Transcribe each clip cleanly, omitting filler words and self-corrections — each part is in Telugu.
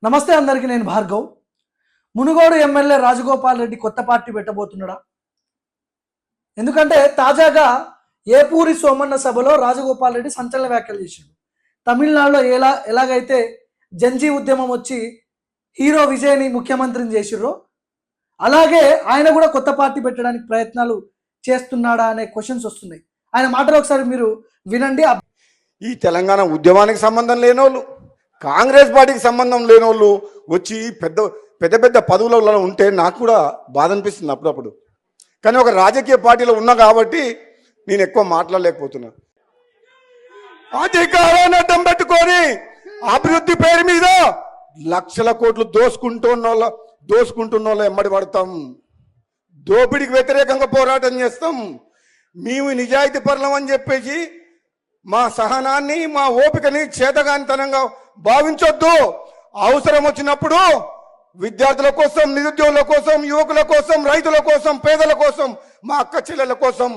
నమస్తే అందరికీ. నేను భార్గవ్. మునుగోడు ఎమ్మెల్యే రాజగోపాల్ రెడ్డి కొత్త పార్టీ పెట్టబోతున్నాడా? ఎందుకంటే తాజాగా ఏపూరి సోమన్న సభలో రాజగోపాల్ రెడ్డి సంచలన వ్యాఖ్యలు చేసిండు. తమిళనాడులో ఎలాగైతే జంజీ ఉద్యమం వచ్చి హీరో విజయ్ని ముఖ్యమంత్రిని చేసిర్రో అలాగే ఆయన కూడా కొత్త పార్టీ పెట్టడానికి ప్రయత్నాలు చేస్తున్నాడా అనే క్వశ్చన్స్ వస్తున్నాయి. ఆయన మాటలు ఒకసారి మీరు వినండి. ఈ తెలంగాణ ఉద్యమానికి సంబంధం లేనోళ్ళు, కాంగ్రెస్ పార్టీకి సంబంధం లేనోళ్ళు వచ్చి పెద్ద పెద్ద పెద్ద పదవులలో ఉంటే నాకు కూడా బాధ అనిపిస్తుంది అప్పుడప్పుడు. కానీ ఒక రాజకీయ పార్టీలో ఉన్నా కాబట్టి నేను ఎక్కువ మాట్లాడలేకపోతున్నా. అధికారాన్ని అడ్డం పెట్టుకొని అభివృద్ధి పేరు మీద లక్షల కోట్లు దోసుకుంటున్న వాళ్ళ ఎమ్మడి పడతాం. దోపిడికి వ్యతిరేకంగా పోరాటం చేస్తాం. మేము నిజాయితీ పరులం అని చెప్పేసి మా సహనాన్ని, మా ఓపికని చేతగానితనంగా భావించొద్దు. అవసరం వచ్చినప్పుడు విద్యార్థుల కోసం, నిరుద్యోగుల కోసం, యువకుల కోసం, రైతుల కోసం, పేదల కోసం, మా అక్క చెల్లెల కోసం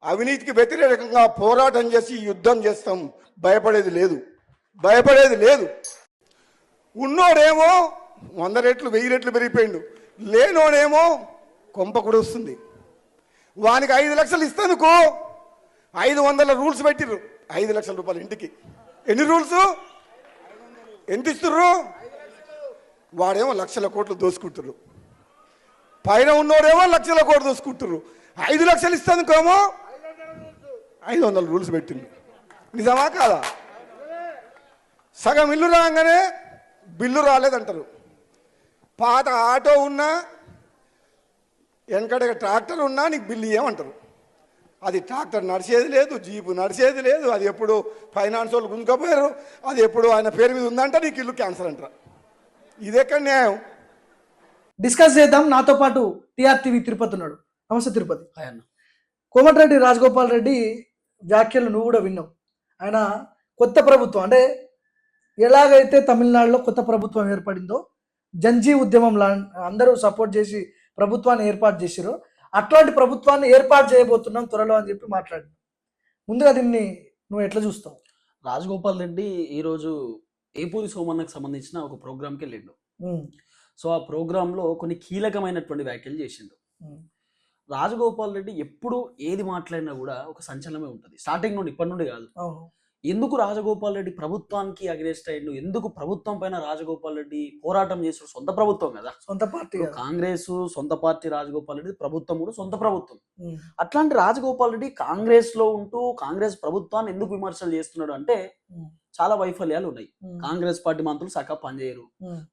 అవినీతికి వ్యతిరేకంగా పోరాటం చేసి యుద్ధం చేస్తాం. భయపడేది లేదు. ఉన్నోడేమో 100 రెట్లు 1000 రెట్లు పెరిగిపోయిండు, లేనోడేమో కొంప కూడా వస్తుంది. వానికి 5 లక్షలు ఇస్తేందుకు 500 రూల్స్ పెట్టిర్రు. 5 లక్షల రూపాయలు ఇంటికి. ఎన్ని రూల్స్? ఎంత ఇస్తుర్రు? వాడేమో లక్షల కోట్లు దోసుకుంటుర్రు. పైన ఉన్నోడేమో లక్షల కోట్లు దోసుకుంటుర్రు. 5 లక్షలు ఇస్తేందుకేమో 500 రూల్స్ పెట్టిండు. నిజమా కాదా? సగం ఇల్లు రాగానే బిల్లు రాలేదంటారు. పాత ఆటో ఉన్నా, వెనకడ ట్రాక్టర్ ఉన్నా నీకు బిల్లు ఇవ్వమంటారు. అది ట్రాక్టర్ నడిచేది లేదు, జీపు నడిచేది లేదు. అది ఎప్పుడు ఫైనాన్స్ వాళ్ళు గుంజుకపోయారు. అది ఎప్పుడు ఆయన పేరు మీద ఉందంట, నీకు ఇల్లు క్యాన్సర్ అంటారు. ఇదెక్కడ న్యాయం? డిస్కస్ చేద్దాం. నాతో పాటు టీఆర్టీవీ తిరుపతి ఉన్నాడు. నమస్తే తిరుపతి. ఆయన కోమటిరెడ్డి రాజగోపాల్ రెడ్డి వ్యాఖ్యలు నువ్వు కూడా విన్నావు. ఆయన కొత్త ప్రభుత్వం అంటే ఎలాగైతే తమిళనాడులో కొత్త ప్రభుత్వం ఏర్పడిందో, జంజీ ఉద్యమం అందరూ సపోర్ట్ చేసి ప్రభుత్వాన్ని ఏర్పాటు చేసిరో అట్లాంటి ప్రభుత్వాన్ని ఏర్పాటు చేయబోతున్నాం త్వరలో అని చెప్పి మాట్లాడి, ముందుగా దీన్ని నువ్వు ఎట్లా చూస్తావు? రాజగోపాల్ రెడ్డి ఈరోజు ఏపూరి సోమన్నకు సంబంధించిన ఒక ప్రోగ్రామ్కి వెళ్ళిండు. సో ఆ ప్రోగ్రాంలో కొన్ని కీలకమైనటువంటి వ్యాఖ్యలు చేసిండు. రాజగోపాల్ రెడ్డి ఎప్పుడు ఏది మాట్లాడినా కూడా ఒక సంచలనమే ఉంటుంది. స్టార్టింగ్ నుండి, ఇప్పటి నుండి కాదు. ఎందుకు రాజగోపాల్ రెడ్డి ప్రభుత్వానికి అగెనిస్ట్ అయ్యిండు? ఎందుకు ప్రభుత్వం పైన రాజగోపాల్ రెడ్డి పోరాటం చేసాడు? సొంత ప్రభుత్వం కదా, సొంత పార్టీ. కాంగ్రెస్ సొంత పార్టీ, రాజగోపాల్ రెడ్డి ప్రభుత్వం కూడా సొంత ప్రభుత్వం. అట్లాంటి రాజగోపాల్ రెడ్డి కాంగ్రెస్ లో ఉంటూ కాంగ్రెస్ ప్రభుత్వాన్ని ఎందుకు విమర్శలు చేస్తున్నాడు అంటే చాలా వైఫల్యాలు ఉన్నాయి. కాంగ్రెస్ పార్టీ మంత్రులు సకా పనిచేయరు,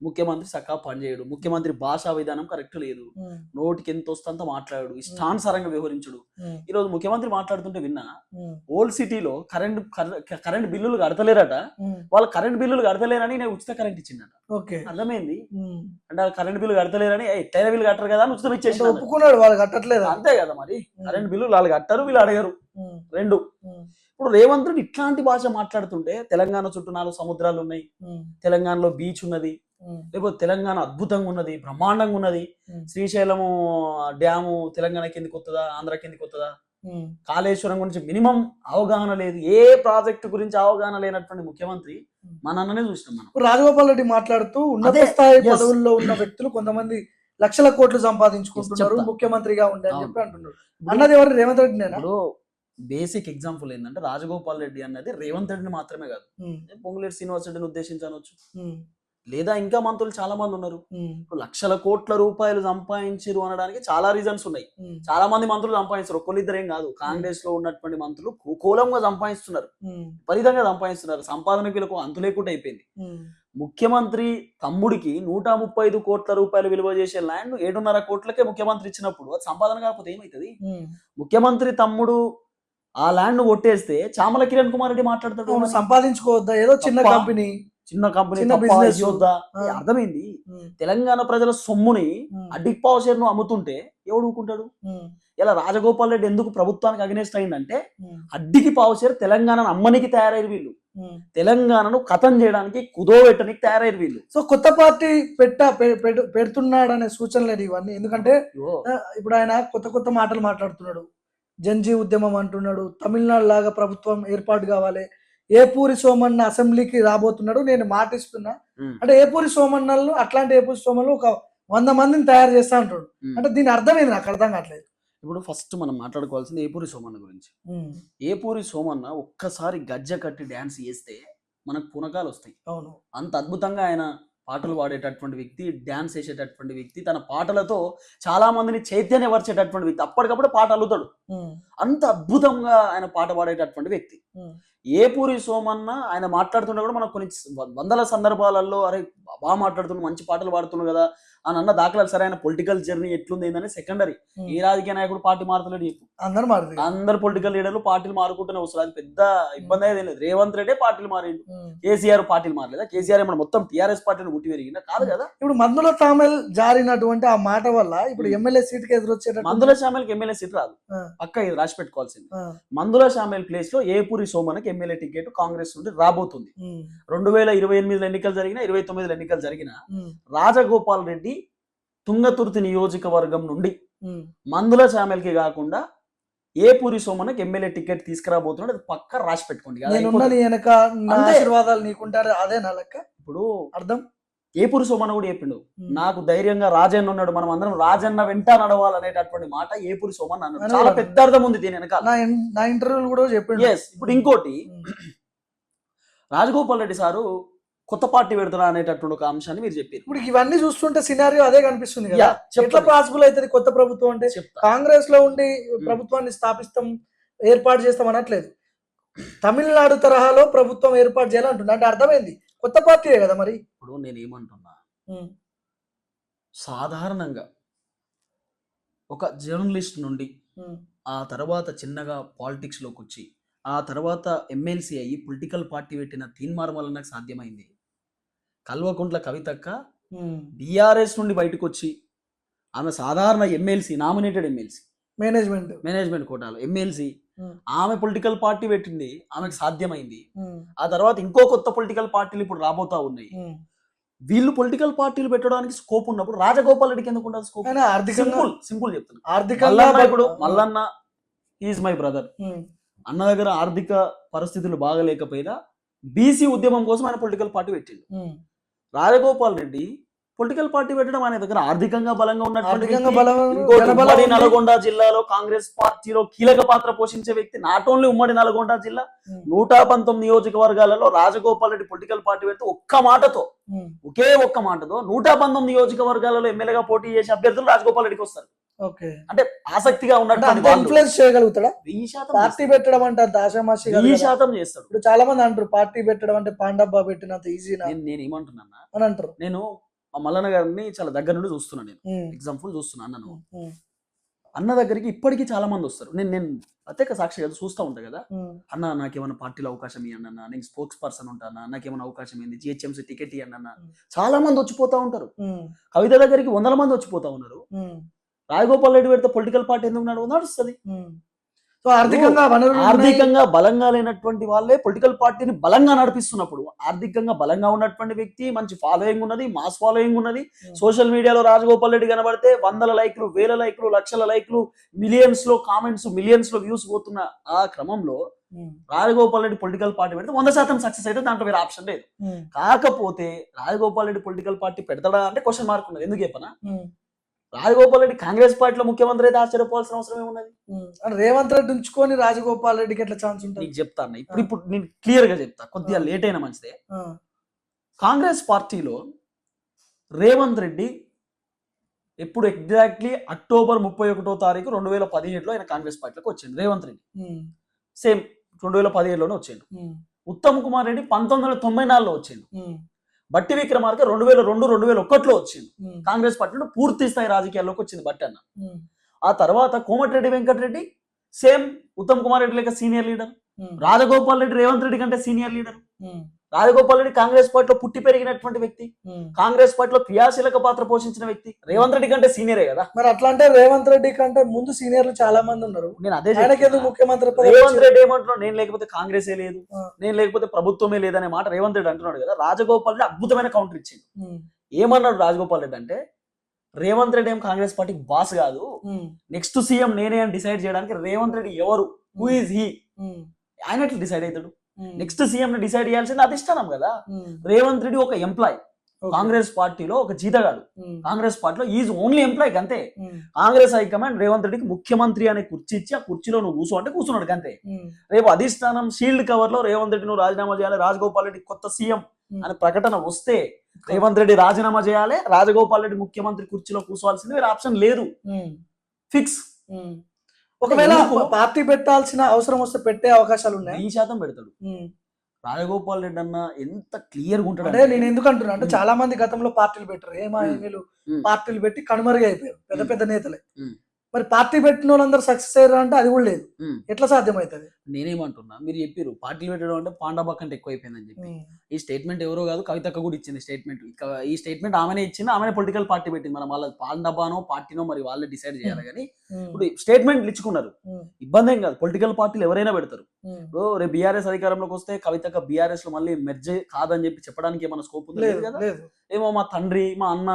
ముఖ్యమంత్రి సకా పనిచేయడు, ముఖ్యమంత్రి భాషా విధానం కరెక్ట్ లేదు, నోటికి ఎంత వస్తుందంత మాట్లాడు, ఇష్టానుసారంగా వ్యవహరించడు. ఈ రోజు ముఖ్యమంత్రి మాట్లాడుతుంటే విన్నా, ఓల్డ్ సిటీలో కరెంట్ బిల్లులు కడతలేరట. వాళ్ళు కరెంట్ బిల్లులు కడతలేరని నేను ఉచిత కరెంట్ ఇచ్చిందట. అర్థమైంది అంటే కరెంట్ బిల్లు కడతలేరని, ఎట్టైన బిల్లు కట్టరు కదా అని ఉచితం ఇచ్చేసి ఒప్పుకున్నాడు. వాళ్ళు కట్టట్లేదు, అంతే కదా. మరి కరెంట్ బిల్లు వాళ్ళు కట్టరు, వీళ్ళు అడగరు. రెండు. ఇప్పుడు రేవంత్ రెడ్డి ఇట్లాంటి భాష మాట్లాడుతుంటే, తెలంగాణ చుట్టూ 4 సముద్రాలు ఉన్నాయి, తెలంగాణలో బీచ్ ఉన్నది, లేకపోతే తెలంగాణ అద్భుతంగా ఉన్నది, బ్రహ్మాండంగా ఉన్నది, శ్రీశైలము డ్యాము తెలంగాణ కిందికి వస్తుందా, ఆంధ్ర కిందికి వస్తుందా, కాళేశ్వరం గురించి మినిమం అవగాహన లేదు, ఏ ప్రాజెక్టు గురించి అవగాహన లేనటువంటి ముఖ్యమంత్రి మననే చూసినాం మనం. రాజగోపాల్ రెడ్డి మాట్లాడుతూ ఉన్నత స్థాయి పదవుల్లో ఉన్న వ్యక్తులు కొంతమంది లక్షల కోట్లు సంపాదించుకుంటున్నారు ముఖ్యమంత్రిగా ఉండే అని చెప్పి అంటున్నారు. అన్నది ఎవరు? రేవంత్ రెడ్డి. నేను బేసిక్ ఎగ్జాంపుల్ ఏంటంటే, రాజగోపాల్ రెడ్డి అన్నది రేవంత్ రెడ్డిని మాత్రమే కాదు, పొంగులేటి శ్రీనివాస్ రెడ్డిని ఉద్దేశించవచ్చు, లేదా ఇంకా మంత్రులు చాలా మంది ఉన్నారు. లక్షల కోట్ల రూపాయలు సంపాదించారు అనడానికి చాలా రీజన్స్ ఉన్నాయి. చాలా మంది మంత్రులు సంపాదిస్తారు, ఒక్కళ్ళిద్దరేం కాదు. కాంగ్రెస్ లో ఉన్నటువంటి మంత్రులు కూలంగా సంపాదిస్తున్నారు, విపరీతంగా సంపాదిస్తున్నారు. సంపాదన వీళ్ళకు అంతు లేకుండా అయిపోయింది. ముఖ్యమంత్రి తమ్ముడికి 135 కోట్ల రూపాయలు విలువ చేసే ల్యాండ్ 7.5 కోట్లకే ముఖ్యమంత్రి ఇచ్చినప్పుడు అది సంపాదన కాకపోతే ఏమవుతుంది? ముఖ్యమంత్రి తమ్ముడు ఆ ల్యాండ్ కొట్టేస్తే చామల కిరణ్ కుమార్ రెడ్డి మాట్లాడతాడు, సంపాదించుకోవద్దా, ఏదో చిన్న కంపెనీ బిజినెస్ వద్దా? అర్థమైంది. తెలంగాణ ప్రజల సొమ్ముని అడ్డికి పావు షేర్ ను అమ్ముతుంటే ఎవడు ఊరుకుంటాడు? ఇలా రాజగోపాల్ రెడ్డి ఎందుకు ప్రభుత్వానికి అగెనిస్ట్ అయిందంటే, అడ్డికి పావు షేర్ తెలంగాణను అమ్మనికి తయారయ్యారు వీళ్ళు, తెలంగాణను కథం చేయడానికి కుదోబెట్టడానికి తయారయ్యారు వీళ్ళు. సో కొత్త పార్టీ పెడుతున్నాడనే సూచనలు ఇవన్నీ. ఎందుకంటే ఇప్పుడు ఆయన కొత్త మాటలు మాట్లాడుతున్నాడు. జంజీ ఉద్యమం అంటున్నాడు, తమిళనాడు లాగా ప్రభుత్వం ఏర్పాటు కావాలి, ఏపూరి సోమన్న అసెంబ్లీకి రాబోతున్నాడు, నేను మాటిస్తున్నా. అంటే ఏపూరి సోమన్నలు, అట్లాంటి ఏపూరి సోమన్లు ఒక 100 మందిని తయారు చేస్తా అంటాడు. అంటే దీని అర్థం ఏంది నాకు అర్థం కావట్లేదు. ఇప్పుడు ఫస్ట్ మనం మాట్లాడుకోవాల్సింది ఏపూరి సోమన్న గురించి. ఏపూరి సోమన్న ఒక్కసారి గజ్జ కట్టి డ్యాన్స్ చేస్తే మనకు పునకాలు వస్తాయి. అవును, అంత అద్భుతంగా ఆయన పాటలు పాడేటటువంటి వ్యక్తి, డ్యాన్స్ వేసేటటువంటి వ్యక్తి, తన పాటలతో చాలా మందిని చైతన్యపరిచేటటువంటి వ్యక్తి. అప్పటికప్పుడు పాట అల్లుతాడు. అంత అద్భుతంగా ఆయన పాట పాడేటటువంటి వ్యక్తి ఏపూరి సోమన్న. ఆయన మాట్లాడుతున్నా కూడా మనకు కొన్ని వందల సందర్భాలలో అరే బాగా మాట్లాడుతున్నాడు, మంచి పాటలు పాడుతున్నాడు కదా అని అన్న దాఖలాలు. సరే ఆయన పొలిటికల్ జర్నీ ఎట్లుంది ఏందని సెకండరీ. ఏ రాజకీయ నాయకుడు పార్టీ మారుతలేడు చెప్పు. అందరు పొలిటికల్ లీడర్లు పార్టీలు మారుకుంటూనే వస్తారు. అది పెద్ద ఇబ్బంది అయితే లేదు. రేవంత్ రెడ్డి పార్టీలు మారిండు, కేసీఆర్ పార్టీలు మారలేదా? కేసీఆర్ ఏమన్నా మొత్తం టీఆర్ఎస్ పార్టీని గుట్టి పెరిగిందా? కాదు కదా. ఇప్పుడు మందుల తామెల్ జారినటువంటి ఆ మాట వల్ల ఇప్పుడు ఎమ్మెల్యే సీట్ కి ఎదురొచ్చే మందుల షామేల్కి ఎమ్మెల్యే సీట్ రాదు. పక్క ఇది రాసి పెట్టుకోవాల్సింది. మందుల షామేల్ ప్లేస్ లో ఏపూరి సోమన్నకి ఎమ్మెల్యే టికెట్ కాంగ్రెస్ నుండి రాబోతుంది. 2028 ఎన్నికలు జరిగినా, 29 ఎన్నికలు జరిగినా రాజగోపాల్ రెడ్డి తుంగతుర్తి నియోజకవర్గం నుండి మందుల చామెల్కి కాకుండా ఏపూరి సోమన్నకి ఎమ్మెల్యే టికెట్ తీసుకురాబోతున్నాడు. అది పక్క రాసి పెట్టుకోండి. ఆశీర్వాదాలు నీకుంటారు అదే నా లెక్క. ఇప్పుడు అర్థం ఏపూరి సోమన్న కూడా చెప్పిండు, నాకు ధైర్యంగా రాజన్న ఉన్నాడు, మనం అందరం రాజన్న వెంట నడవాలనేటటువంటి మాట ఏపూరి సోమన్న అన్నాడు. చాలా పెద్ద అర్థం ఉంది దీని వెనకాల. నా ఇంటర్వ్యూలు కూడా చెప్పిండు. ఇప్పుడు ఇంకోటి, రాజగోపాల్ రెడ్డి సారు కొత్త పార్టీ పెడతారా అనేటటువంటి ఒక అంశాన్ని మీరు చెప్పారు. ఇప్పుడు ఇవన్నీ చూస్తుంటే సినారియో అదే కనిపిస్తుంది కదా. ఎట్లా పాసిబుల్ అవుతుంది కొత్త ప్రభుత్వం అంటే? కాంగ్రెస్ లో ఉండి ప్రభుత్వాన్ని స్థాపిస్తాం, ఏర్పాటు చేస్తాం అనట్లేదు. తమిళనాడు తరహాలో ప్రభుత్వం ఏర్పాటు చేయాలంటున్నా అంటే అర్థమైంది కొత్త పార్టీయే కదా. మరి ఇప్పుడు నేను ఏమంటున్నా, సాధారణంగా ఒక జర్నలిస్ట్ నుండి ఆ తర్వాత చిన్నగా పాలిటిక్స్ లోకి వచ్చి ఆ తర్వాత ఎమ్మెల్సీ అయ్యి పొలిటికల్ పార్టీ పెట్టిన తీన్మార్ వల్ల నాకు సాధ్యమైంది. కల్వకుంట్ల కవితక్క బీఆర్ఎస్ నుండి బయటకు వచ్చి ఆమె సాధారణ ఎమ్మెల్సీ, నామినేటెడ్ ఎమ్మెల్సీ, మేనేజ్మెంట్ కోటాలో ఎమ్మెల్సీ, ఆమె పొలిటికల్ పార్టీ పెట్టింది, ఆమెకు సాధ్యమైంది. ఆ తర్వాత ఇంకో కొత్త పొలిటికల్ పార్టీలు ఇప్పుడు రాబోతా ఉన్నాయి. వీళ్ళు పొలిటికల్ పార్టీలు పెట్టడానికి స్కోప్ ఉన్నప్పుడు రాజగోపాల్ రెడ్డికి ఎందుకు ఉండదు స్కోప్? సింపుల్ చెప్తున్నా. ఆర్థికంగా ఇప్పుడు మల్లన్న ఈజ్ మై బ్రదర్. అన్న దగ్గర ఆర్థిక పరిస్థితులు బాగలేకపోయినా బీసీ ఉద్యమం కోసం ఆయన పొలిటికల్ పార్టీ పెట్టిండు. రాజగోపాల్ రెడ్డి పొలిటికల్ పార్టీ పెట్టడం ఆయన దగ్గర ఆర్థికంగా బలంగా ఉన్నటువంటి నల్గొండ జిల్లాలో కాంగ్రెస్ పార్టీలో కీలక పాత్ర పోషించే వ్యక్తి. నాట్ ఓన్లీ ఉమ్మడి నల్గొండ జిల్లా 119 నియోజకవర్గాలలో రాజగోపాల్ రెడ్డి పొలిటికల్ పార్టీ పెడితే ఒకే ఒక్క మాటతో 119 నియోజకవర్గాలలో ఎమ్మెల్యేగా పోటీ చేసే అభ్యర్థులు రాజగోపాల్ రెడ్డికి వస్తారు. అంటే ఆసక్తిగా ఉన్నట్టు ఇన్ఫ్లుయెన్స్ చేయగలుగుతాడా? పార్టీ పెట్టడం అంటే అంత ఆశామాషి 100% చేస్తాడు. ఇప్పుడు చాలా మంది అంటారు పార్టీ పెట్టడం అంటే పాండబ్బా పెట్టినంత ఈజీ నేను ఏమంటున్నా అని అంటారు. నేను మల్లన్న గారిని చాలా దగ్గర నుండి చూస్తున్నాను. నేను ఎగ్జాంపుల్ చూస్తున్నా. అన్న దగ్గరికి ఇప్పటికీ చాలా మంది వస్తారు. నేను ప్రత్యేక సాక్షి కదా చూస్తూ ఉంటా కదా. అన్న నాకేమైనా పార్టీలో అవకాశం ఇవ్వండి అన్న, నేను స్పోక్స్ పర్సన్ ఉంటాను, నాకేమైనా అవకాశం ఏంది, జిహెచ్ఎంసీ టికెట్ ఇవ్వండి అన్న. చాలా మంది వచ్చిపోతా ఉంటారు. కవిత దగ్గరికి 100 మంది వచ్చిపోతా ఉన్నారు. రాజగోపాల్ రెడ్డి పెడితే పొలిటికల్ పార్టీ ఎందుకు నడుస్తుంది? ఆర్థికంగా బలంగా లేనటువంటి వాళ్ళే పొలిటికల్ పార్టీని బలంగా నడిపిస్తున్నప్పుడు, ఆర్థికంగా బలంగా ఉన్నటువంటి వ్యక్తి, మంచి ఫాలోయింగ్ ఉన్నది, మాస్ ఫాలోయింగ్ ఉన్నది, సోషల్ మీడియాలో రాజగోపాల్ రెడ్డి కనబడితే 100 లైక్లు, 1000 లైక్లు, లక్షల లైక్లు, మిలియన్స్ లో కామెంట్స్, మిలియన్స్ లో వ్యూస్ పోతున్న ఆ క్రమంలో రాజగోపాల్ రెడ్డి పొలిటికల్ పార్టీ పెడితే 100% సక్సెస్ అయితే దాంట్లో వేరే ఆప్షన్ లేదు. కాకపోతే రాజగోపాల్ రెడ్డి పొలిటికల్ పార్టీ పెడతాడా అంటే క్వశ్చన్ మార్క్ ఉన్నది. ఎందుకు చెప్పనా? రాజగోపాల్ రెడ్డి కాంగ్రెస్ పార్టీలో ముఖ్యమంత్రి అయితే ఆశ్చర్యపోవాల్సిన అవసరం ఏమున్నది? రేవంత్ రెడ్డి ఉంచుకొని రాజగోపాల్ రెడ్డికి ఎట్లా ఛాన్స్ ఉంటుంది? నీకు చెప్తాను. ఇప్పుడు నేను క్లియర్ గా చెప్తా, కొద్దిగా లేట్ అయినా మంచిదే. కాంగ్రెస్ పార్టీలో రేవంత్ రెడ్డి ఎప్పుడు ఎగ్జాక్ట్లీ అక్టోబర్ 31వ తారీఖు 2017లో ఆయన కాంగ్రెస్ పార్టీలోకి వచ్చింది. రేవంత్ రెడ్డి సేమ్ 2017లోనే వచ్చిండు. ఉత్తమ్ కుమార్ రెడ్డి 1994లో వచ్చిండు. బట్టి విక్రమార్క 2002, 2001లో వచ్చింది. కాంగ్రెస్ పార్టీలో పూర్తి స్థాయి రాజకీయాల్లోకి వచ్చింది బట్టి అన్న. ఆ తర్వాత కోమటిరెడ్డి వెంకటరెడ్డి సేమ్ ఉత్తమ్ కుమార్ రెడ్డి లేక సీనియర్ లీడర్. రాజగోపాల్ రెడ్డి రేవంత్ రెడ్డి కంటే సీనియర్ లీడర్. రాజగోపాల్ రెడ్డి కాంగ్రెస్ పార్టీలో పుట్టి పెరిగినటువంటి వ్యక్తి, కాంగ్రెస్ పార్టీలో క్రియాశీలక పాత్ర పోషించిన వ్యక్తి. రేవంత్ రెడ్డి కంటే సీనియరే కదా. మరి అట్లా అంటే రేవంత్ రెడ్డి కంటే ముందు సీనియర్లు చాలా మంది ఉన్నారు. నేను అదే ముఖ్యమంత్రి రేవంత్ రెడ్డి ఏమంటున్నాడు, నేను లేకపోతే కాంగ్రెసే లేదు, నేను లేకపోతే ప్రభుత్వమే లేదనే మాట రేవంత్ రెడ్డి అంటున్నాడు కదా. రాజగోపాల్ రెడ్డి అద్భుతమైన కౌంటర్ ఇచ్చింది. ఏమన్నాడు రాజగోపాల్ రెడ్డి అంటే, రేవంత్ రెడ్డి ఏం కాంగ్రెస్ పార్టీకి బాస్ కాదు, నెక్స్ట్ సీఎం నేనే అని డిసైడ్ చేయడానికి రేవంత్ రెడ్డి ఎవరు, హూ ఈజ్ హీ, ఆయన ఎట్లా డిసైడ్ అవుతాడు? నెక్స్ట్ సీఎం ని డిసైడ్ చేయాల్సింది అధిష్టానం కదా. రేవంత్ రెడ్డి ఒక ఎంప్లాయ్ కాంగ్రెస్ పార్టీలో, ఒక జీతగాడు కాంగ్రెస్ పార్టీలో, ఈజ్ ఓన్లీ ఎంప్లాయ్ అంతే. కాంగ్రెస్ హైకమాండ్ రేవంత్ రెడ్డికి ముఖ్యమంత్రి అనే కుర్చీ ఇచ్చి ఆ కుర్చీలో నువ్వు కూర్చో అంటే కూర్చున్నాడు అంతే. రేపు అధిష్టానం షీల్డ్ కవర్ లో రేవంత్ రెడ్డి నువ్వు రాజీనామా చేయాలి, రాజగోపాల్ రెడ్డి కొత్త సీఎం అనే ప్రకటన వస్తే రేవంత్ రెడ్డి రాజీనామా చేయాలి, రాజగోపాల్ రెడ్డి ముఖ్యమంత్రి కుర్చీలో కూర్చోవాల్సింది, వేరే ఆప్షన్ లేదు, ఫిక్స్. ఒకవేళ పార్టీ పెట్టాల్సిన అవసరం వస్తే పెట్టే అవకాశాలు ఉన్నాయి, 100% పెడతాడు. రాజగోపాల్ రెడ్డి అన్న ఎంత క్లియర్ గా ఉంటాడు అంటే నేను ఎందుకు అంటున్నా అంటే చాలా మంది గతంలో పార్టీలు పెట్టారు, వీళ్ళు పార్టీలు పెట్టి కనుమరుగు అయిపోయారు పెద్ద పెద్ద నేతలే. మరి పార్టీ పెట్టిన వాళ్ళందరూ సక్సెస్ అయ్యారు అంటే అది కూడా లేదు, ఎట్లా సాధ్యమవుతుంది? నేనేమంటున్నా, మీరు చెప్పారు పార్టీలు పెట్టడం అంటే పాండవ కంటే ఎక్కువ అయిపోయిందని చెప్పి. ఈ స్టేట్మెంట్ ఎవరో కాదు, కవితక్క కూడా ఇచ్చింది స్టేట్మెంట్. ఈ స్టేట్మెంట్ ఆమెనే ఇచ్చింది, ఆమెనే పొలిటికల్ పార్టీ పెట్టింది. మనం వాళ్ళ పాండబానో పార్టీనో మరి వాళ్ళే డిసైడ్ చేయాలి. కానీ ఇప్పుడు స్టేట్మెంట్లు ఇచ్చుకున్నారు, ఇబ్బంది ఏం కాదు, పొలిటికల్ పార్టీలు ఎవరైనా పెడతారు. ఇప్పుడు రేపు బీఆర్ఎస్ అధికారంలోకి వస్తే కవితక్క బీఆర్ఎస్ లో మళ్ళీ మెర్జ్ కాదని చెప్పి చెప్పడానికి ఏమైనా స్కోప్ ఉంది కదా? ఏమో మా తండ్రి మా అన్న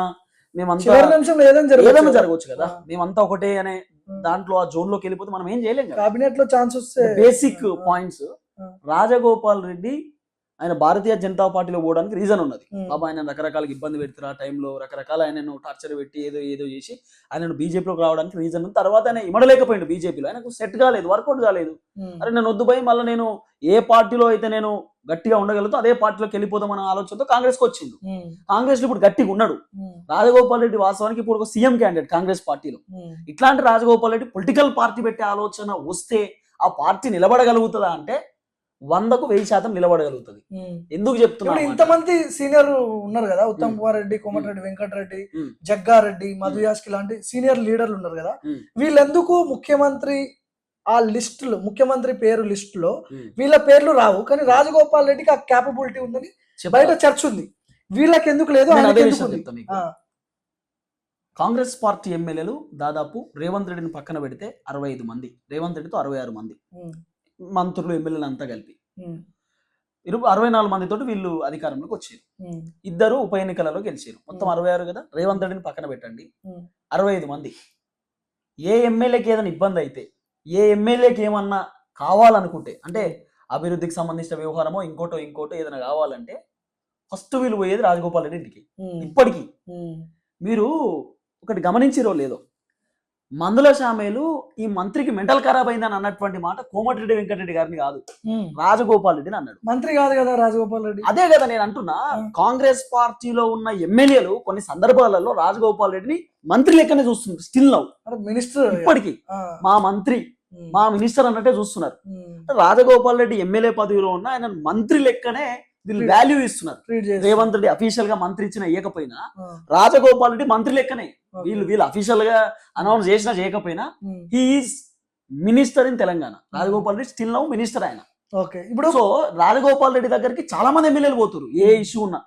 మేమంతా ఏదైనా జరగవచ్చు కదా, మేమంతా ఒకటే అనే దాంట్లో ఆ జోన్ లోకి వెళ్ళిపోతే మనం ఏం చేయలేం కదా. కేబినెట్ లో ఛాన్స్ వస్తే బేసిక్ పాయింట్స్. రాజగోపాల్ రెడ్డి ఆయన భారతీయ జనతా పార్టీలో పోవడానికి రీజన్ ఉన్నది. బాబా ఆయన రకరకాల ఇబ్బంది పెడతారు, ఆ టైంలో రకరకాల ఆయనను టార్చర్ పెట్టి ఏదో చేసి ఆయనను బీజేపీలోకి రావడానికి రీజన్ ఉంది. తర్వాత ఆయన ఇమడలేకపోయింది బీజేపీలో, ఆయనకు సెట్ కాలేదు, వర్కౌట్ కాలేదు. అరే నేను వద్దు పోయి మళ్ళీ నేను ఏ పార్టీలో అయితే నేను గట్టిగా ఉండగలుగుతా అదే పార్టీలోకి వెళ్ళిపోదామన్న ఆలోచనతో కాంగ్రెస్ కి వచ్చిండు. కాంగ్రెస్ లో ఇప్పుడు గట్టిగా ఉన్నాడు రాజగోపాల్ రెడ్డి. వాస్తవానికి ఇప్పుడు ఒక సీఎం క్యాండిడేట్ కాంగ్రెస్ పార్టీలో. ఇట్లాంటి రాజగోపాల్ రెడ్డి పొలిటికల్ పార్టీ పెట్టే ఆలోచన వస్తే ఆ పార్టీ నిలబడగలుగుతుందా అంటే 100% నిలబడగలుగుతుంది. ఎందుకు చెప్తున్నా, ఇంతమంది సీనియర్ ఉన్నారు కదా, ఉత్తమ్ కుమార్ రెడ్డి, కోమటిరెడ్డి వెంకటరెడ్డి, జగ్గారెడ్డి, మధు యాస్కి లాంటి సీనియర్ లీడర్లు ఉన్నారు కదా, వీళ్ళెందుకు ముఖ్యమంత్రి ఆ లిస్ట్ లో, ముఖ్యమంత్రి పేరు లిస్ట్ లో వీళ్ళ పేర్లు రావు, కానీ రాజగోపాల్ రెడ్డికి ఆ క్యాపబిలిటీ ఉందని బయట చర్చ ఉంది, వీళ్ళకి ఎందుకు లేదు? కాంగ్రెస్ పార్టీ ఎమ్మెల్యేలు దాదాపు రేవంత్ రెడ్డిని పక్కన పెడితే 65 మంది, రేవంత్ రెడ్డితో 66 మంది మంత్రులు, ఎమ్మెల్యేలు అంతా కలిపి 64 మందితోటి వీళ్ళు అధికారంలోకి వచ్చారు. 2 ఉప ఎన్నికలలో గెలిచారు, మొత్తం 66 కదా. రేవంత్ రెడ్డిని పక్కన పెట్టండి, 65 మంది. ఏ ఎమ్మెల్యేకి ఏదైనా ఇబ్బంది అయితే, ఏ ఎమ్మెల్యేకి ఏమన్నా కావాలనుకుంటే, అంటే అభివృద్ధికి సంబంధించిన వ్యవహారమో ఇంకోటో ఏదైనా కావాలంటే ఫస్ట్ వీళ్ళు పోయేది రాజగోపాల్ రెడ్డి ఇంటికి. ఇప్పటికీ మీరు ఒకటి గమనించిరో లేదో, మందుల శామేలు ఈ మంత్రికి మెంటల్ ఖరాబ్ అయిందని అన్నటువంటి మాట కోమటిరెడ్డి వెంకటరెడ్డి గారిని కాదు, రాజగోపాల్ రెడ్డిని అన్నాడు. మంత్రి కాదు కదా రాజగోపాల్ రెడ్డి. అదే కదా నేను అంటున్నా, కాంగ్రెస్ పార్టీలో ఉన్న ఎమ్మెల్యేలు కొన్ని సందర్భాలలో రాజగోపాల్ రెడ్డిని మంత్రి లెక్కనే చూస్తున్నారు. స్టిల్ నౌ మినిస్టర్ ఇప్పటికీ మా మంత్రి మా మినిస్టర్ అన్నట్టే చూస్తున్నారు. రాజగోపాల్ రెడ్డి ఎమ్మెల్యే పదవిలో ఉన్న ఆయన మంత్రి లెక్కనే వీళ్ళు వాల్యూ ఇస్తున్నారు. రేవంత్ రెడ్డి అఫీషియల్ గా మంత్రి ఇచ్చిన ఇవ్వకపోయినా రాజగోపాల్ రెడ్డి మంత్రి లెక్కనే, వీళ్ళు అఫీషియల్ గా అనౌన్స్ చేసినా చేయకపోయినా he's minister in Telangana. Rajagopal Reddy still now minister ఆయన. ఇప్పుడు సో రాజగోపాల్ రెడ్డి దగ్గరికి చాలా మంది ఎమ్మెల్యేలు పోతారు, ఏ ఇష్యూ ఉన్నా.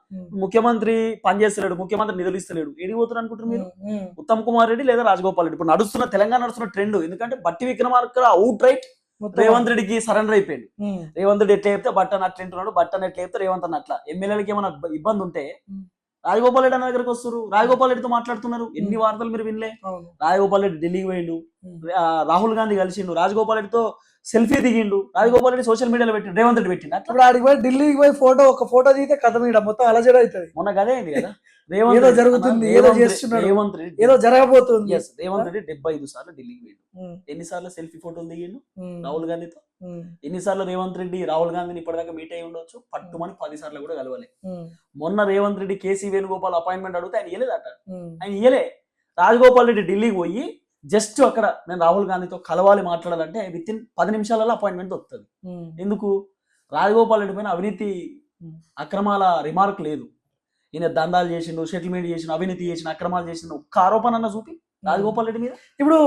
ముఖ్యమంత్రి పనిచేస్తలేడు, ముఖ్యమంత్రి నిధులు ఇస్తలేడు, ఏడికి పోతారు అనుకుంటారు మీరు? ఉత్తమ్ కుమార్ రెడ్డి లేదా రాజగోపాల్ రెడ్డి. ఇప్పుడు నడుస్తున్న తెలంగాణ నడుస్తున్న ట్రెండ్, ఎందుకంటే బట్టి విక్రమార్క అవుట్ రైట్ రేవంత్ రెడ్డికి సరెండర్ అయిపోయింది. రేవంత్ రెడ్డి ఎట్లా చెప్తే బట్టన్ అట్లా వింటున్నాడు, బట్టన్ ఎట్లా చెప్తే రేవంత్ అన్న అట్లా. ఎమ్మెల్యేలకి ఏమైనా ఇబ్బంది ఉంటే రాజగోపాల్ రెడ్డి అన్న దగ్గరికి వస్తారు, రాజగోపాల్ రెడ్డితో మాట్లాడుతున్నారు. ఎన్ని వార్తలు మీరు వినలే? రాజగోపాల్ రెడ్డి ఢిల్లీకి పోయిండు, రాహుల్ గాంధీ కలిసిండు, రాజగోపాల్ రెడ్డితో సెల్ఫీ దిగిండు, రాజగోపాల్ రెడ్డి సోషల్ మీడియాలో పెట్టిండు, రేవంత్ రెడ్డి పెట్టిండు. అట్లా ఆడికి పోయి ఢిల్లీకి పోయి ఒక ఫోటో దిగితే కథ మీద మొత్తం అలజడి అవుతుంది. మొన్న గదే అయింది కదా, ఏదో జరుగుతుంది, ఏదో చేస్తున్నాడు, రేవంత్ రెడ్డి ఏదో జరగబోతుంది. రేవంత్ రెడ్డి 75 సార్లు ఢిల్లీకి పోయిండు. ఎన్నిసార్లు సెల్ఫీ ఫోటోలు దిగిండు రాహుల్ గాంధీతో? ఎన్నిసార్లు రేవంత్ రెడ్డి రాహుల్ గాంధీని ఇప్పటిదాకా మీట్ అయి ఉండొచ్చు? పట్టుమని 10 సార్లు కూడా కలవాలి. మొన్న రేవంత్ రెడ్డి కేసీ వేణుగోపాల్ అపాయింట్మెంట్ అడిగితే ఆయన ఇయ్యలేదట. ఆయన ఇయ్యలే. రాజగోపాల్ రెడ్డి ఢిల్లీకి పోయి జస్ట్ అక్కడ నేను రాహుల్ గాంధీతో కలవాలి మాట్లాడాలంటే విత్ ఇన్ 10 నిమిషాలలో అపాయింట్మెంట్ వస్తుంది. ఎందుకు? రాజగోపాల్ రెడ్డి పైన అవినీతి అక్రమాల రిమార్క్ లేదు. ఈయన దందాలు చేసిండు, సెటిల్మెంట్ చేసిన, అవినీతి చేసిన, అక్రమాలు చేసిన ఒక్క ఆరోపణ అన్న చూపి రాజగోపాల్ రెడ్డి మీద. ఇప్పుడు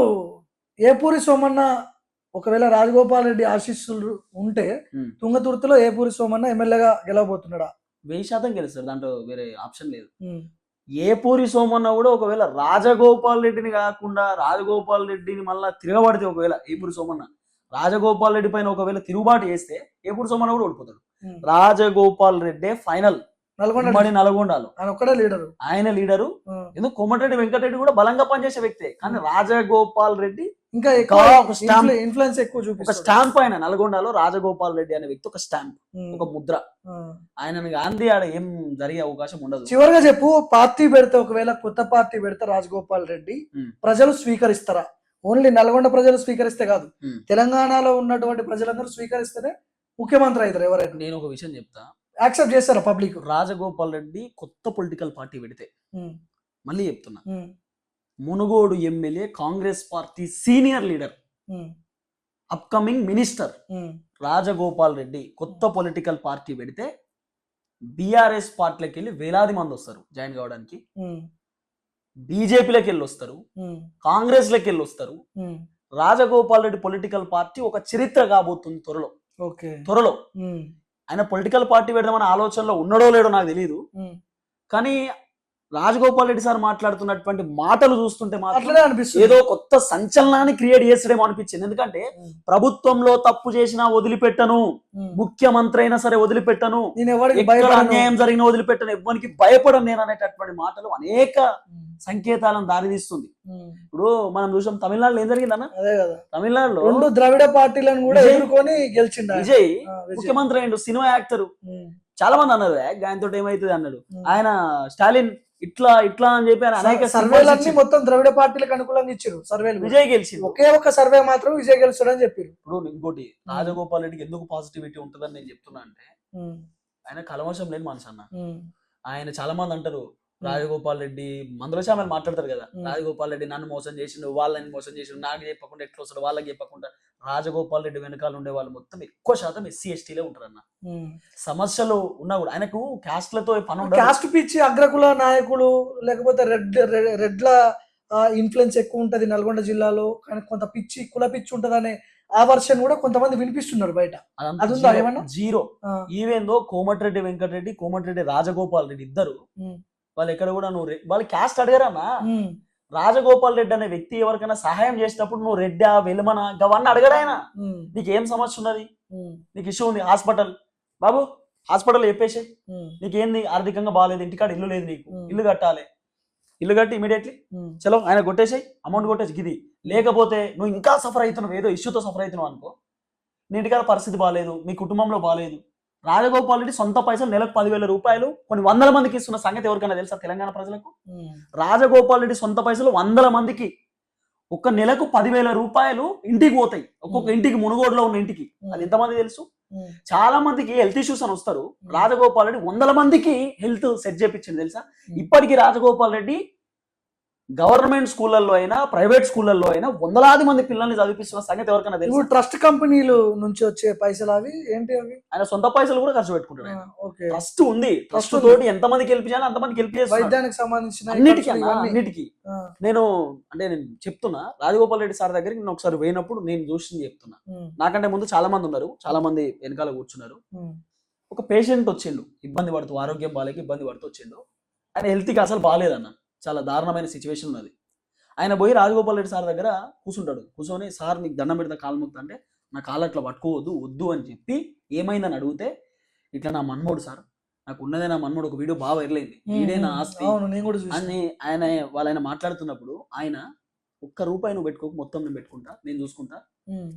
ఏపూరి సోమన్న ఒకవేళ రాజగోపాల్ రెడ్డి ఆశీస్సులు ఉంటే తుంగతుర్తిలో ఏపూరి సోమన్న ఎమ్మెల్యేగా గెలవబోతున్నాడా? 1000% గెలుస్తారు, దాంట్లో వేరే ఆప్షన్ లేదు. ఏపూరి సోమన్న కూడా ఒకవేళ రాజగోపాల్ రెడ్డిని కాకుండా రాజగోపాల్ రెడ్డిని మళ్ళా తిరగబడితే, ఒకవేళ ఏపూరి సోమన్న రాజగోపాల్ రెడ్డి పైన ఒకవేళ తిరుగుబాటు చేస్తే ఏపూరి సోమన్న కూడా ఓడిపోతాడు. రాజగోపాల్ రెడ్డే ఫైనల్. నల్గొండలో ఆయన లీడరు. ఎందుకు? కోమటిరెడ్డి వెంకటరెడ్డి కూడా బలంగా పనిచేసే వ్యక్తే, కానీ రాజగోపాల్ రెడ్డి ఇంకా ఎక్కువ ఒక stamp. ఇన్ఫ్లుయెన్స్ ఎక్కువ ఒక చూపిస్తాడు. స్టాంప్ ఆయన నల్గొండలో రాజగోపాల్ రెడ్డి అనే వ్యక్తి ఒక స్టాంప్, ఒక ముద్ర. ఆయనను గాంధీ ఆడ ఏం జరిగే అవకాశం ఉండదు. చివరిగా చెప్పు, పార్టీ పెడితే ఒకవేళ కొత్త పార్టీ పెడితే రాజగోపాల్ రెడ్డి ప్రజలు స్వీకరిస్తారా? ఓన్లీ నల్గొండ ప్రజలు స్వీకరిస్తే కాదు, తెలంగాణలో ఉన్నటువంటి ప్రజలందరూ స్వీకరిస్తేనే ముఖ్యమంత్రి అవుతారు ఎవరైనా. నేను ఒక విషయం చెప్తా, యాక్సెప్ట్ చేస్తారా పబ్లిక్? రాజగోపాల్ రెడ్డి కొత్త పొలిటికల్ పార్టీ పెడితే, మళ్ళీ చెప్తున్నా, Munugode MLA, Congress party senior leader, upcoming minister Rajagopal Reddy కొత్త పొలిటికల్ పార్టీ పెడితే బీఆర్ఎస్ పార్టీలోకి వెళ్ళి వేలాది మంది వస్తారు జాయిన్ కావడానికి, బీజేపీలోకి వెళ్ళి వస్తారు, కాంగ్రెస్ లోకి వెళ్ళి వస్తారు. రాజగోపాల్ రెడ్డి పొలిటికల్ పార్టీ ఒక చరిత్ర కాబోతుంది త్వరలో. త్వరలో ఆయన పొలిటికల్ పార్టీ పెడదామనే ఆలోచనలో ఉన్నాడో లేడో నాకు తెలియదు, కానీ రాజగోపాల్ రెడ్డి సార్ మాట్లాడుతున్నటువంటి మాటలు చూస్తుంటే మాత్రం ఏదో కొత్త సంచలనాన్ని క్రియేట్ చేస్తాడేమో అనిపించింది. ఎందుకంటే ప్రభుత్వంలో తప్పు చేసినా వదిలిపెట్టను, ముఖ్యమంత్రి అయినా సరే వదిలిపెట్టను, ఎక్కడ అన్యాయం జరిగినా వదిలిపెట్టను, ఎవ్వరికి భయపడను నేను అనేటటువంటి మాటలు అనేక సంకేతాలను దారితీస్తుంది. ఇప్పుడు మనం చూసాం తమిళనాడులో ఏం జరిగిందన్న, తమిళనాడులో 2 ద్రవిడ పార్టీలను కూడా ఎదుర్కొని గెలిచిండు విజయ్, ముఖ్యమంత్రి అయ్యిండు, సినిమా యాక్టర్. చాలా మంది అన్నారు ఆయనతో ఏమైతుంది అన్నాడు. ఆయన స్టాలిన్ ఇట్లా ఇట్లా అని చెప్పి అనేక సర్వేలన్నీ మొత్తం ద్రవిడ పార్టీలకు అనుకూలంగా ఇచ్చారు. సర్వేలు విజయ్ గెలిచింది, ఒకే ఒక సర్వే మాత్రం విజయ్ గెలిచాడని చెప్పారు. ఇప్పుడు ఇంకోటి రాజగోపాల్ రెడ్డికి ఎందుకు పాజిటివిటీ ఉంటుందని నేను చెప్తున్నా అంటే, ఆయన కలవశం లేని మనిషి అన్న. ఆయన చాలా మంది అంటారు రాజగోపాల్ రెడ్డి మందుల చామలు మాట్లాడతారు కదా, రాజగోపాల్ రెడ్డి నన్ను మోసం చేసిండు, వాళ్ళని మోసం చేసిండు, నాకు చెప్పకుండా ఎట్లా వస్తాడు, వాళ్ళకి చెప్పకుండా. రాజగోపాల్ రెడ్డి వెనకాల ఉండే వాళ్ళు మొత్తం ఎక్కువ శాతం ఎస్సీ ఎస్టీలే ఉంటారన్న. సమస్యలు ఉన్నా కూడా ఆయనకు క్యాస్ట్లతో పని ఉండదు. క్యాస్ట్ పిచ్చి, అగ్రకుల నాయకులు లేకపోతే రెడ్ల ఇన్ఫ్లుయెన్స్ ఎక్కువ ఉంటది నల్గొండ జిల్లాలో, కానీ కొంత పిచ్చి కుల పిచ్చి ఉంటది అనే ఆ వర్షన్ కూడా కొంతమంది వినిపిస్తున్నారు బయట. Zero. Even though Komatireddy Venkatreddy, Komatireddy Rajagopal Reddy ఇద్దరు వాళ్ళు ఎక్కడ కూడా నువ్వు వాళ్ళ క్యాస్ట్ అడిగారన్నా. రాజగోపాల్ రెడ్డి అనే వ్యక్తి ఎవరికైనా సహాయం చేసినప్పుడు నువ్వు రెడ్డా వెలుమనా గవన్నీ అడగడాయన. నీకేం సమస్య ఉన్నది, నీకు ఇష్యూ ఉంది, హాస్పిటల్ బాబు హాస్పిటల్ చెప్పేసి, నీకేంది ఆర్థికంగా బాగాలేదు, ఇంటికాడ ఇల్లు లేదు, నీకు ఇల్లు కట్టాలి, ఇల్లు కట్టి ఇమీడియట్లీ చలో ఆయన కొట్టేసాయి, అమౌంట్ కొట్టేసి ఇది. లేకపోతే నువ్వు ఇంకా సఫర్ అవుతున్నావు, ఏదో ఇష్యూతో సఫర్ అవుతున్నావు అనుకో, నీ ఇంటికాడ పరిస్థితి బాగాలేదు, మీ కుటుంబంలో బాగాలేదు, రాజగోపాల్ రెడ్డి సొంత పైసలు నెలకు 10,000 రూపాయలు కొన్ని 100 మందికి ఇస్తున్న సంగతి ఎవరికైనా తెలుసా తెలంగాణ ప్రజలకు? రాజగోపాల్ రెడ్డి సొంత పైసలు 100 మందికి ఒక నెలకు 10,000 రూపాయలు ఇంటికి పోతాయి, ఒక్కొక్క ఇంటికి, మునుగోడులో ఉన్న ఇంటికి. అది ఎంతమంది తెలుసు? చాలా మందికి హెల్త్ ఇష్యూస్ అని వస్తారు, రాజగోపాల్ రెడ్డి 100 మందికి హెల్త్ సెట్ చేపించింది తెలుసా. ఇప్పటికీ రాజగోపాల్ రెడ్డి గవర్నమెంట్ స్కూళ్ళల్లో అయినా ప్రైవేట్ స్కూళ్ళల్లో అయినా వందలాది మంది పిల్లల్ని చదివిస్తున్న సంగతి ఎవరికైనా తెలుసు? ట్రస్ట్ కంపెనీలు నుంచి వచ్చే పైసలు అవి ఏంటి? అవి ఆయన సొంత పైసలు కూడా ఖర్చు పెట్టుకుంటాడు. ట్రస్ట్ ఉంది, ట్రస్ట్ తోటి ఎంతమందికి హెల్ప్ చేయాలి అంతమందికి హెల్ప్ చేస్తాడు, వైద్యానికి సంబంధించిన అన్నిటికీ. నేను చెప్తున్నా, రాజగోపాల్ రెడ్డి సార్ దగ్గరికి నేను ఒకసారి పోయినప్పుడు నేను చూసింది చెప్తున్నా. నాకంటే ముందు చాలా మంది ఉన్నారు, చాలా మంది వెనకాల కూర్చున్నారు. ఒక పేషెంట్ వచ్చిండు, ఇబ్బంది పడుతూ, ఆరోగ్యం బాగాలేక ఇబ్బంది పడుతూ వచ్చిండు. ఆయన హెల్త్కి అసలు బాగాలేదన్న, చాలా దారుణమైన సిచ్యువేషన్ ఉన్నది. ఆయన పోయి రాజగోపాల్ రెడ్డి సార్ దగ్గర కూర్చుంటాడు. కూర్చొని సార్ నీకు దండం పెడతా, కాలు మొక్తా అంటే, నా కాలు అట్లా పట్టుకోవద్దు, వద్దు అని చెప్పి ఏమైందని అడిగితే, ఇట్లా నా మన్మోడు సార్, నాకు ఉన్నదే నా మన్మోడు, ఒక వీడియో బాగా వైరల్ అయింది, వీడే నా ఆస్తి అని ఆయన మాట్లాడుతున్నప్పుడు, ఆయన ₹1 నువ్వు పెట్టుకోకు, మొత్తం నేను పెట్టుకుంటా, నేను చూసుకుంటా,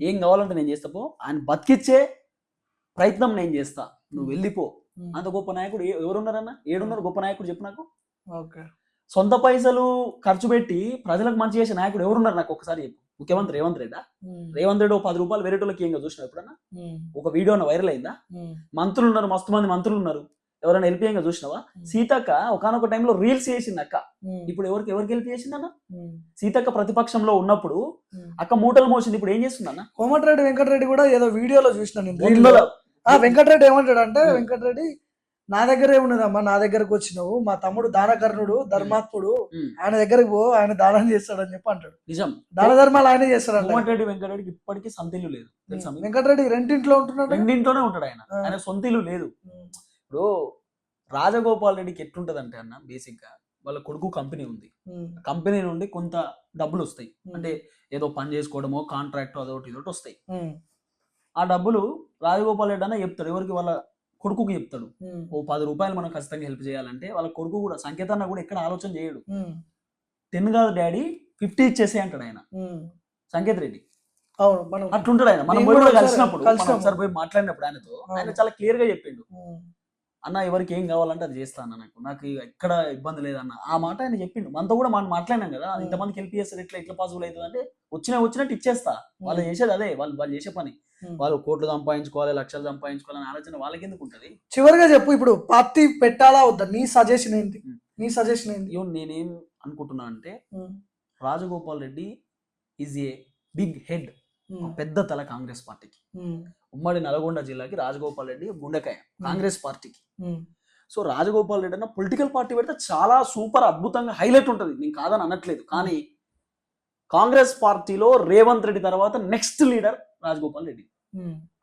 ఏం కావాలంటే నేను చేస్తాపో, ఆయన బతికిచ్చే ప్రయత్నం నేను చేస్తా, నువ్వు వెళ్ళిపో. అంత గొప్ప నాయకుడు ఎవరున్నారన్నా? ఏడున్నారు గొప్ప నాయకుడు చెప్పు నాకు. సొంత పైసలు ఖర్చు పెట్టి ప్రజలకు మంచి చేసే నాయకుడు ఎవరున్నారు నాకు ఒకసారి చెప్పు. ముఖ్యమంత్రి రేవంత్ రెడ్డా? రేవంత్ రెడ్డి ₹10 వేరేటోళ్ళకి ఏం చూసినా ఎప్పుడన్నా? ఒక వీడియో వైరల్ అయిందా? మంత్రులు ఉన్నారు, మస్తు మంది మంత్రులు ఉన్నారు, ఎవరైనా హెల్ప్ చేయంగా చూసినావా? సీతక్క ఒకనొక టైంలో రీల్స్ చేసింది అక్క, ఇప్పుడు ఎవరికి హెల్ప్ చేసిందన్న? సీతక్క ప్రతిపక్షంలో ఉన్నప్పుడు అక్క మూటలు మోసింది, ఇప్పుడు ఏం చేస్తుందన్న? కోమటిరెడ్డి వెంకటరెడ్డి కూడా ఏదో వీడియోలో చూసిన నేను. వెంకటరెడ్డి ఏమంటాడు అంటే, వెంకటరెడ్డి నా దగ్గరే ఉన్నదమ్మా, నా దగ్గరకు వచ్చినావు, మా తమ్ముడు దానకర్ణుడు, ధర్మాత్ముడు, ఆయన దగ్గరకు పో, ఆయన దానం చేస్తాడని చెప్పి అంటాడు. నిజం, దాన ధర్మాలు ఆయనే చేస్తాడు. కోమటిరెడ్డి వెంకటరెడ్డికి ఇప్పటికీ సొంత ఇల్లు లేదు తెలుసా? వెంకటరెడ్డి రెండింట్లో ఉంటున్నాడు, రెండింట్లోనే ఉంటాడు ఆయన, ఆయన సొంత ఇల్లు లేదు. ఇప్పుడు రాజగోపాల్ రెడ్డికి ఎట్లుంటది అంటే అన్న, బేసిక్ గా వాళ్ళ కొడుకు కంపెనీ ఉంది, కంపెనీ నుండి కొంత డబ్బులు వస్తాయి, అంటే ఏదో పని చేసుకోవడమో కాంట్రాక్ట్ అదొకటి ఇదొకటి వస్తాయి. ఆ డబ్బులు రాజగోపాల్ రెడ్డి అన్న చెప్తాడు, ఎవరికి? వాళ్ళ కొడుకుకి చెప్తాడు, ఓ ₹10 మనం ఖచ్చితంగా హెల్ప్ చేయాలంటే. వాళ్ళ కొడుకు కూడా సంకేతాన్ని కూడా ఎక్కడ ఆలోచన చేయడు, 10 కాదు డాడీ 50 ఇచ్చేసే అంటాడు ఆయన. సంకేత్ రెడ్డి అవును మనం అట్లుంటాడు ఆయన. మనం నేను పోయి కూడా కూడా ఒకసారి కలిసినప్పుడు మనం కలిసినాము. ఒకసారి పోయి మాట్లాడినప్పుడు ఆయనతో ఆయన అవును. చాలా క్లియర్ గా చెప్పిండు, ఉమ్, అన్న ఎవరికి ఏం కావాలంటే అది చేస్తా అన్న, నాకు ఎక్కడ ఇబ్బంది లేదన్న ఆ మాట ఆయన చెప్పిండు. మనతో కూడా మనం మాట్లాడినాం కదా, ఇంతమందికి హెల్ప్ చేస్తారు ఎట్లా పాసిబుల్ అవుతుంది అంటే వచ్చినట్టు ఇచ్చేస్తా, వాళ్ళు చేసేది అదే, వాళ్ళు చేసే పని. వాళ్ళు కోట్లు సంపాదించుకోవాలి, లక్షలు సంపాదించుకోవాలని ఆలోచన వాళ్ళకి ఎందుకు ఉంటది? చివరిగా చెప్పు, ఇప్పుడు పార్టీ పెట్టాలా వద్దా, నీ సజెషన్ ఏంటి? నీ సజెషన్ ఏంటి? ఇవో నేనేం అనుకుంటున్నా అంటే Rajagopal Reddy is a big head, పెద్ద తల కాంగ్రెస్ పార్టీకి. ఉమ్మడి నల్గొండ జిల్లాకి రాజగోపాల్ రెడ్డి గుండెకాయ కాంగ్రెస్ పార్టీకి. సో రాజగోపాల్ రెడ్డి అన్న పొలిటికల్ పార్టీ పెడితే చాలా సూపర్ అద్భుతంగా హైలైట్ ఉంటుంది, నేను కాదని అనట్లేదు. కానీ కాంగ్రెస్ పార్టీలో రేవంత్ రెడ్డి తర్వాత నెక్స్ట్ లీడర్ రాజగోపాల్ రెడ్డి.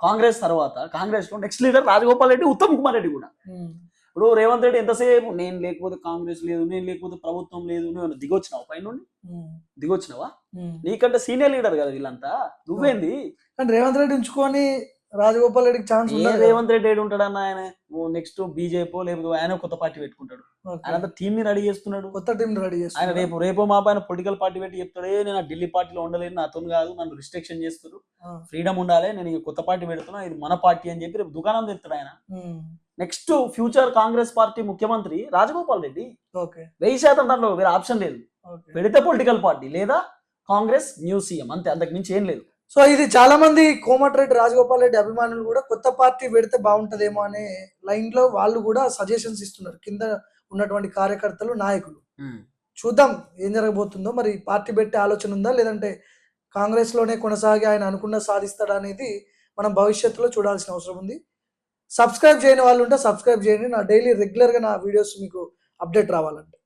కాంగ్రెస్ తర్వాత కాంగ్రెస్ లో నెక్స్ట్ లీడర్ రాజగోపాల్ రెడ్డి, ఉత్తమ్ కుమార్ రెడ్డి కూడా. ఇప్పుడు రేవంత్ రెడ్డి ఎంతసేపు నేను లేకపోతే కాంగ్రెస్ లేదు, నేను లేకపోతే ప్రభుత్వం లేదు, నువ్వు దిగొచ్చినావు పై నుండి, దిగొచ్చినావా? నీకంటే సీనియర్ లీడర్ కదా వీళ్ళంతా, నువ్వేంది? కానీ రేవంత్ రెడ్డి ఉంచుకొని రాజగోపాల్ రెడ్డికి ఛాన్స్ ఏ రేవంత్ రెడ్డి ఏడు ఉంటాడన్న, ఆయన నెక్స్ట్ బీజేపీ లేకపోతే ఆయన కొత్త పార్టీ పెట్టుకుంటాడు, ఆయన టీం ని రెడీ చేస్తున్నాడు, కొత్త టీం రెడీ ఆయన చేస్తున్నాడు. రేపు మా పైన పొలిటికల్ పార్టీ పెట్టి చెప్తాడే నేను ఢిల్లీ పార్టీలో ఉండలేను, నాతో కాదు, నన్ను రిస్ట్రిక్షన్ చేస్తారు, ఫ్రీడమ్ ఉండాలి, నేను ఇక కొత్త పార్టీ పెడుతున్నా, ఇది మన పార్టీ అని చెప్పి రేపు దుకాణం తెస్తాడు ఆయన. నెక్స్ట్ ఫ్యూచర్ కాంగ్రెస్ పార్టీ ముఖ్యమంత్రి రాజగోపాల్ రెడ్డి. 1000% దాంట్లో వేరే ఆప్షన్ లేదు. పెడితే పొలిటికల్ పార్టీ లేదా కాంగ్రెస్ న్యూ సీఎం, అంతే, అంతకు మించి ఏం లేదు. సో ఇది చాలా మంది కోమటిరెడ్డి రాజగోపాల్ రెడ్డి అభిమానులు కూడా కొత్త పార్టీ పెడితే బాగుంటదేమో అనే లైన్ లో వాళ్ళు కూడా సజెషన్స్ ఇస్తున్నారు, కింద ఉన్నటువంటి కార్యకర్తలు, నాయకులు. చూద్దాం ఏం జరగబోతుందో. మరి పార్టీ పెట్టే ఆలోచన ఉందా, లేదంటే కాంగ్రెస్ లోనే కొనసాగి ఆయన అనుకున్న సాధిస్తాడా అనేది మనం భవిష్యత్తులో చూడాల్సిన అవసరం ఉంది. సబ్స్క్రైబ్ చేయని వాళ్ళు ఉంటే సబ్స్క్రైబ్ చేయండి, నా డైలీ రెగ్యులర్గా నా వీడియోస్ మీకు అప్డేట్ రావాలంటే.